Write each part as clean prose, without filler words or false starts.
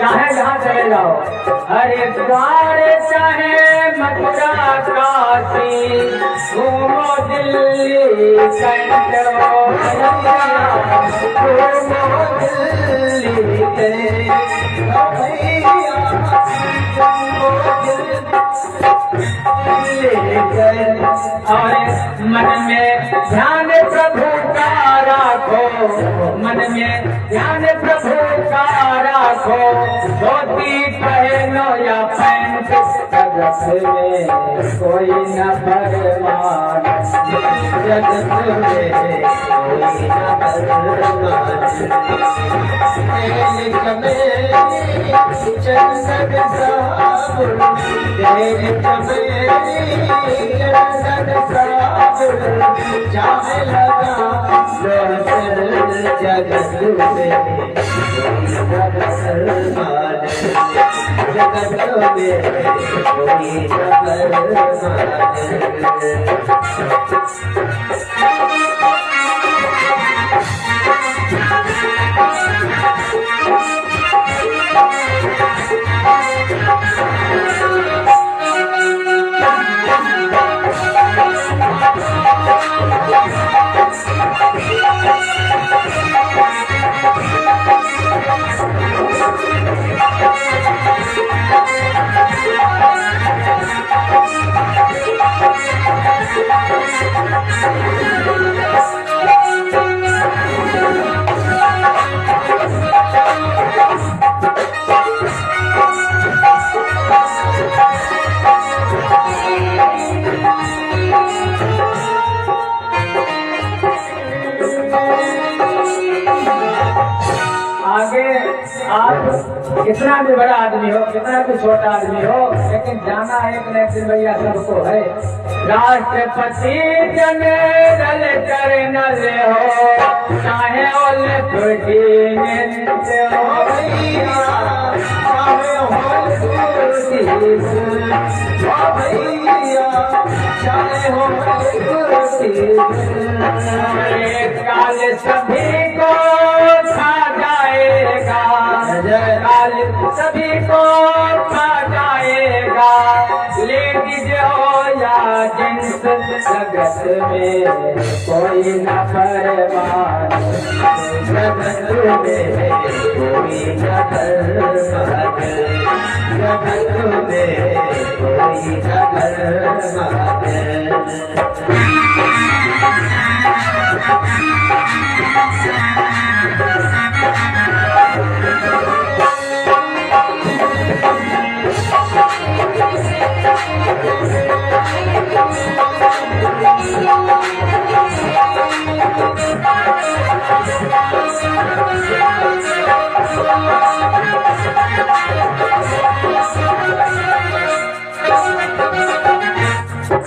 चाहे जहाँ चले जाओ, हरिद्वार चाहे मथुरा काशी, घूमो दिल्ली कंटो, घूमो दिल्ली और मन में ध्यान प्रभु का राखो, मन में ध्यान प्रभु का राखो, धोती पहनो या पैंट, जगत में कोई न परमान, जगत में कोई न परमान, चंदन साबुन, चाहे लगा जगत में कितना भी बड़ा आदमी हो, कितना भी छोटा आदमी हो, लेकिन जाना एक न एक दिन भैया सबको है। राष्ट्रपति जनरल कर्नल हो, चाहे लेफ्टिनेंट हो भैया, चाहे हो भैया, चाहे हो काल सभी को खा जाएगा, काल सभी को खा जाएगा, लेडीज हो या जेंट्स, जगत में कोई न परमान, जगत में कोई न परमान, जगत में कोई न परमान।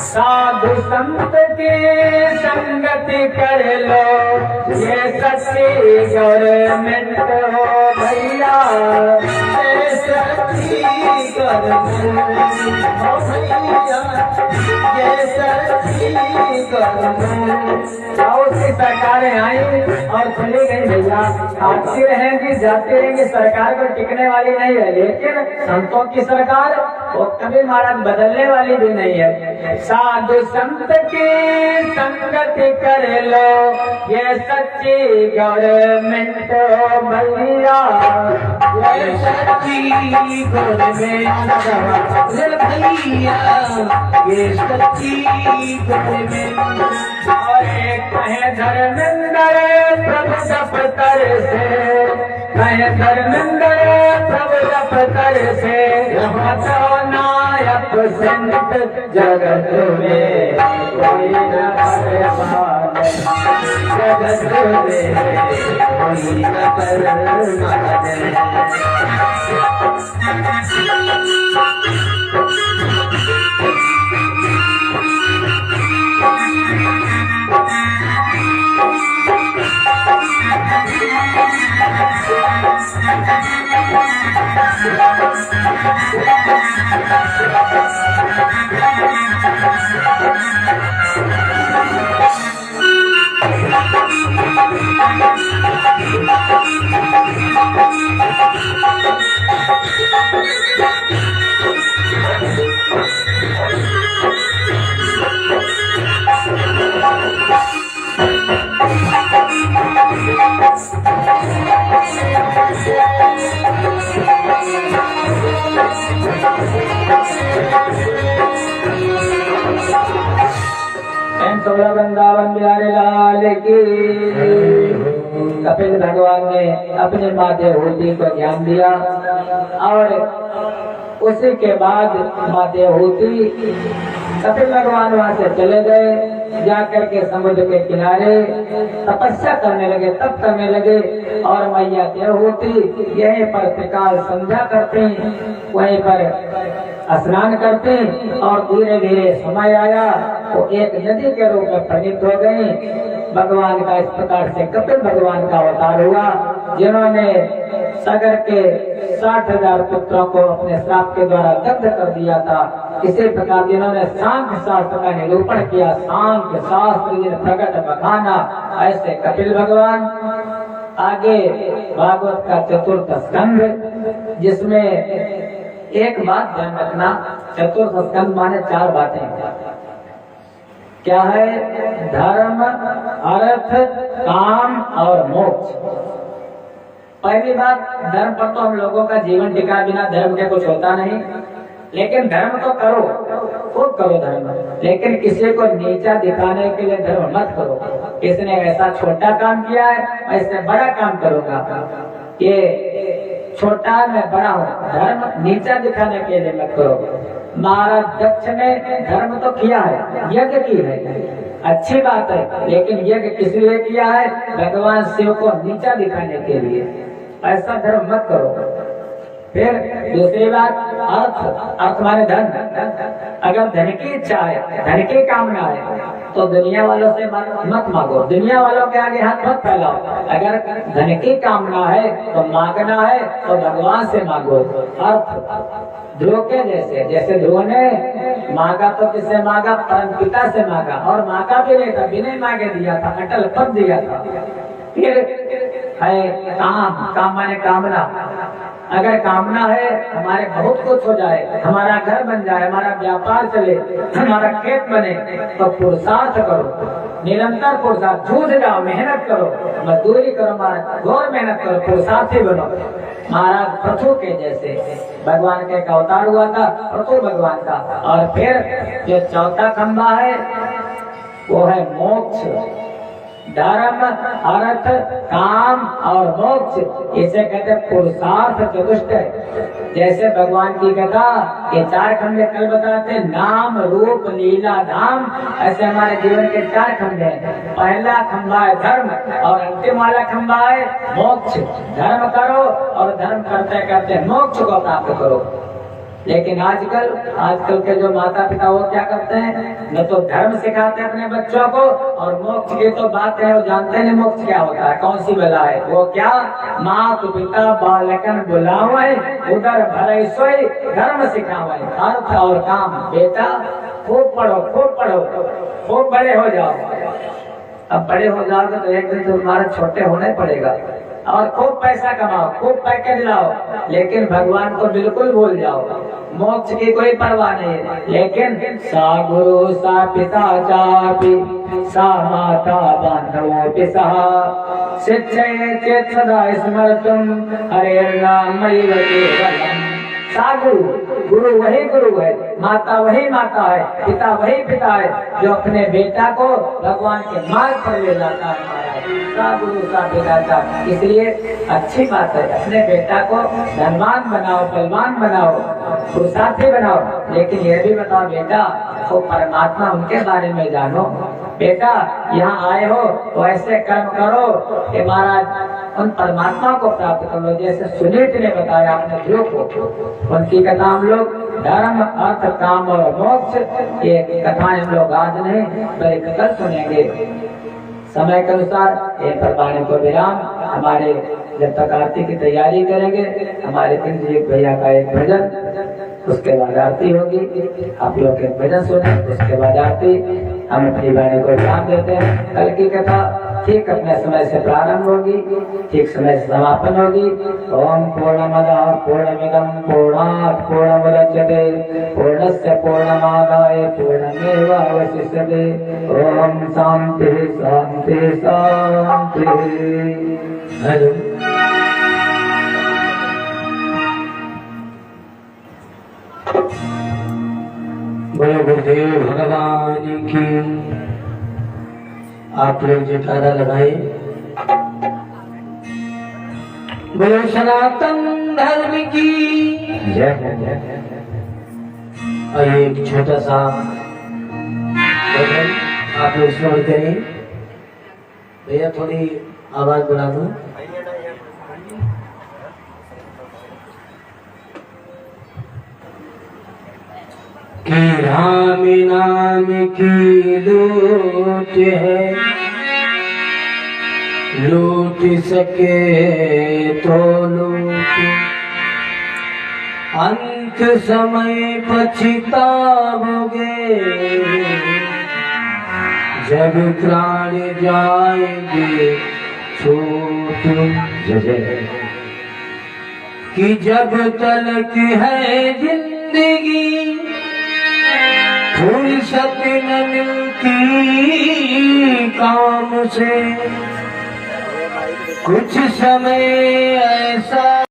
साधु संत की संगति कर लो, ये सच्ची गवर्नमेंट हो भैया, ये सच्ची गवर्नमेंट हो भैया, ये सच्ची गवर्नमेंट। उसकी सरकारें आई और खुली गई भैया, आती रहेंगी जाती रहेंगी, सरकार को टिकने वाली नहीं है, लेकिन संतों की सरकार वो कभी महाराज बदलने वाली भी नहीं है। साधु संत की संगति कर लो, ये सच्ची गवर्नमेंट हो भैया, ये सच्ची गवर्नमेंट भैया, ये सच्ची गवर्नमेंट। और एक कहे धर्मेंद्र प्रभु दफ्तर से, कहे धर्मेंद्र प्रभु दफ्तर से, तो नायक संत जगत में कोई न परमान, जगत में कोई न परमान। सोलह वृंदावन बिहारी लाल की। कपिल भगवान ने अपने माते होती को ज्ञान दिया और उसी के बाद माते होती कपिल भगवान वहां से चले गए। जाकर के समुद्र के किनारे तपस्या करने लगे, तप करने लगे और मैया देवहूति यहीं पर त्रिकाल संध्या करते, वहीं पर स्नान करते और धीरे धीरे समय आया वो एक नदी के रूप में परिणित हो गई। भगवान का इस प्रकार से कपिल भगवान का अवतार हुआ, जिन्होंने सागर के 60,000 पुत्रों को अपने श्राप के द्वारा दग्ध कर दिया था। इसी प्रकार जिन्होंने सांख्य शास्त्र का निरूपण किया, सांख्य शास्त्र प्रकट बखाना, ऐसे कपिल भगवान। आगे भागवत का चतुर्थ स्कंध, जिसमें एक बात ध्यान रखना, चतुर्थ स्कंध माने 4 बातें। क्या है? धर्म, अर्थ, काम और मोक्ष। पहली बात, धर्म पर तो हम लोगों का जीवन टिका, बिना धर्म के कुछ होता नहीं। लेकिन धर्म तो करो, खूब करो धर्म, लेकिन किसी को नीचा दिखाने के लिए धर्म मत करो। इसने ऐसा छोटा काम किया है, मैं इससे बड़ा काम करूंगा, ये छोटा मैं बड़ा हूँ, धर्म नीचा दिखाने के लिए मत करो। महाराज दक्ष ने धर्म तो किया है, यज्ञ की है, अच्छी बात है, लेकिन यज्ञ किस लिए किया है? भगवान शिव को नीचा दिखाने के लिए। ऐसा धर्म मत करो। फिर दूसरी बात, अर्थ माने धन। अगर धन की इच्छा है, धन की कामना है, तो दुनिया वालों से मत मांगो, दुनिया वालों के आगे हाथ मत फैलाओ। अगर धन की कामना है तो मांगना है तो भगवान से मांगो। अर्थ ध्रुव के जैसे ध्रुव ने मांगा तो किससे मांगा? परम पिता से मांगा, और मांगा भी नहीं था, बिना मांगे दिया था, अटल पद दिया था। फिर है काम माने कामना। अगर कामना है हमारे बहुत कुछ हो जाए, हमारा घर बन जाए, हमारा व्यापार चले, हमारा खेत बने, तो पुरुषार्थ करो, निरंतर पुरुषार्थ, जूझ जाओ, मेहनत करो, मजदूरी करो, घोर मेहनत करो, पुरुषार्थी बनो। महाराज पृथु के जैसे भगवान का एक अवतार हुआ था, पृथु भगवान का। और फिर जो चौथा खंबा है वो है मोक्ष। धर्म, अर्थ, काम और मोक्ष, इसे कहते पुरुषार्थ चतुष्टय। जैसे भगवान की कथा ये 4 खंडे कल बताते, नाम, रूप, लीला, धाम, ऐसे हमारे जीवन के 4 खंडे हैं। पहला खंबा है धर्म और अंतिम वाला खंबा है मोक्ष। धर्म करो और धर्म करते करते मोक्ष को प्राप्त करो। लेकिन आजकल के जो माता पिता वो क्या करते हैं? न तो धर्म सिखाते हैं अपने बच्चों को, और मोक्ष की तो बात है, वो जानते नहीं मोक्ष क्या होता है, कौन सी बला है। वो क्या? माता पिता बालकन बुलावे, उधर भरे सोई धर्म सिखावे। अर्थ और काम, बेटा खूब पढ़ो, खूब पढ़ो, खूब बड़े हो जाओ। अब बड़े हो जाओगे तो एक दिन तुम्हारा छोटे होना ही पड़ेगा, और खूब पैसा कमाओ, खूब पैकेज लाओ, लेकिन भगवान को बिल्कुल भूल जाओ। मोक्ष की कोई परवाह नहीं है, लेकिन सा गुरु सा पिता चापि सा माता बांधवोऽपि सह शिक्षये चेत् सदा स्मर्तुं हरेर्नामैव केवलम्। सा गुरु वही गुरु है, माता वही माता है, पिता वही पिता है, जो अपने बेटा को भगवान के मार्ग पर ले जाता है। सा गुरु सा पिता। इसलिए अच्छी बात है, अपने बेटा को धनवान बनाओ, बलवान बनाओ, पुरुषार्थी बनाओ, लेकिन यह भी बताओ बेटा वो परमात्मा उनके बारे में जानो। बेटा यहाँ आए हो तो ऐसे कर्म करो कि महाराज उन परमात्मा को प्राप्त कर लो। जैसे सुनीत ने बताया अपने ध्रुव को, उनकी कथा हम लोग धर्म, अर्थ, काम और मोक्ष, ये कथाएं हम लोग आज नहीं बल्कि कल सुनेंगे। समय के अनुसार एक वाणी को विराम। हमारे जब तक आरती की तैयारी करेंगे, हमारे इंद्रजीत भैया का एक भजन, उसके बाद आरती होगी। आप लोग एक भजन सुने, उसके बाद आरती। हम अपनी वाणी को विराम देते हैं। कल की कथा ठीक अपने समय से प्रारंभ होगी, ठीक समय से समापन होगी। ओम पूर्णमदः पूर्णमिदं पूर्णात् पूर्णमुदच्यते पूर्णस्य पूर्णमादाय पूर्णमेवावशिष्यते। ओम शांति शांति शांति। हेलो बोलो गुरुदेव भगवान की। आप लोग जयकारा लगाए। बोलो सनातन धर्म की जय। और ये एक छोटा सा भजन आप लोग स्मरण करें। भैया थोड़ी आवाज बढ़ा दो। कि राम नाम की लूट है, लूट सके तो लूट, अंत समय पछताओगे जब प्राण जाएंगे छूट। कि जब तलक है जिंदगी फुर्सत न मिलती काम से, कुछ समय ऐसा